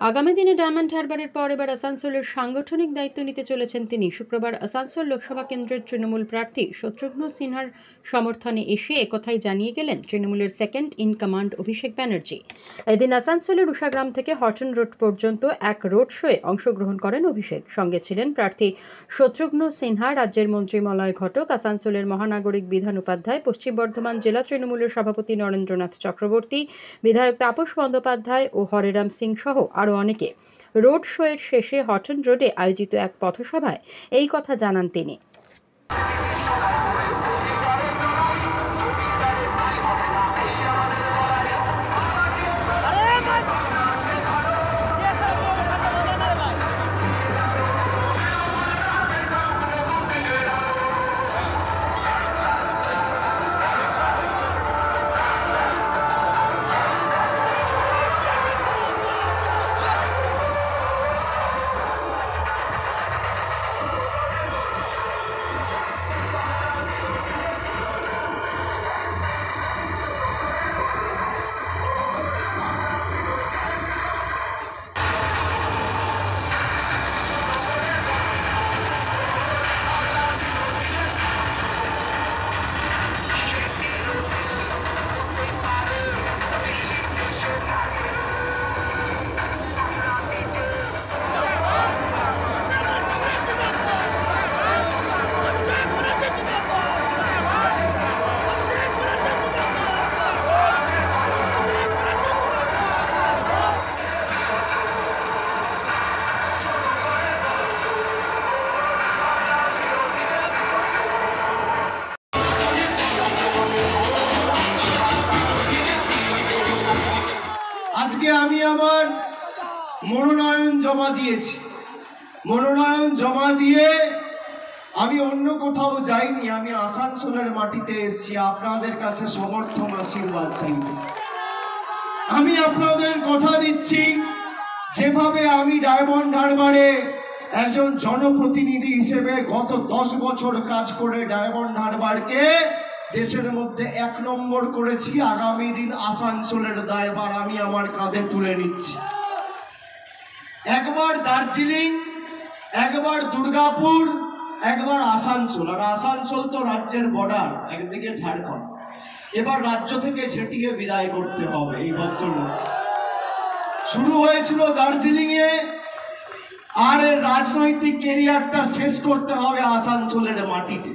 আগামী দিনে ডায়মন্ড হারবারের পর এবার আসানসোলের সাংগঠনিক দায়িত্ব নিতে চলেছেন তিনি। শুক্রবার আসানসোল লোকসভা কেন্দ্রের তৃণমূল প্রার্থী শত্রুঘ্ন সিনহার সমর্থনে এসে একথাই জানিয়ে গেলেন তৃণমূলের second in command Abhishek Banerjee. এদিন আসানসোলের উষাগ্রাম থেকে হটন রোড পর্যন্ত এক রোড শোয়ে অংশগ্রহণ করেন অভিষেক। সঙ্গে ছিলেন প্রার্থী শত্রুঘ্ন সিনহা, রাজ্যের মন্ত্রী মলয় ঘটক, আসানসোলের মহানাগরিক বিধান উপাধ্যায়, পশ্চিম বর্ধমান জেলা তৃণমূলের সভাপতি নরেন্দ্রনাথ চক্রবর্তী, বিধায়ক তাপস বন্দ্যোপাধ্যায় ও হরেরাম সিং সহ আরও অনেকে। রোড শোয়ের শেষে হটন রোডে আয়োজিত এক পথসভায় এই কথা জানান তিনি। আজকে আমি আমার মনোনয়ন জমা দিয়েছি। মনোনয়ন জমা দিয়ে আমি অন্য কোথাও যাইনি, আমি আসানসোলের মাটিতে এসেছি আপনাদের কাছে সমর্থন আশীর্বাদ চাইতে। আমি আপনাদের কথা দিচ্ছি, যেভাবে আমি ডায়মন্ড হারবারে একজন জনপ্রতিনিধি হিসেবে গত 10 বছর কাজ করে ডায়মন্ড হারবারকে দেশের মধ্যে 1 নম্বর করেছি, আগামী দিন আসানসোলের দায়ভার আমি আমার কাঁধে তুলে নিচ্ছি। একবার দার্জিলিং, একবার দুর্গাপুর, একবার আসানসোল। আর আসানসোল তো রাজ্যের বর্ডার, একদিকে ঝাড়খণ্ড। এবার রাজ্য থেকে ঝেঁটিয়ে বিদায় করতে হবে এই ভদ্রলোক। শুরু হয়েছিল দার্জিলিং এ, আর রাজনৈতিক ক্যারিয়ারটা শেষ করতে হবে আসানসোলের মাটিতে।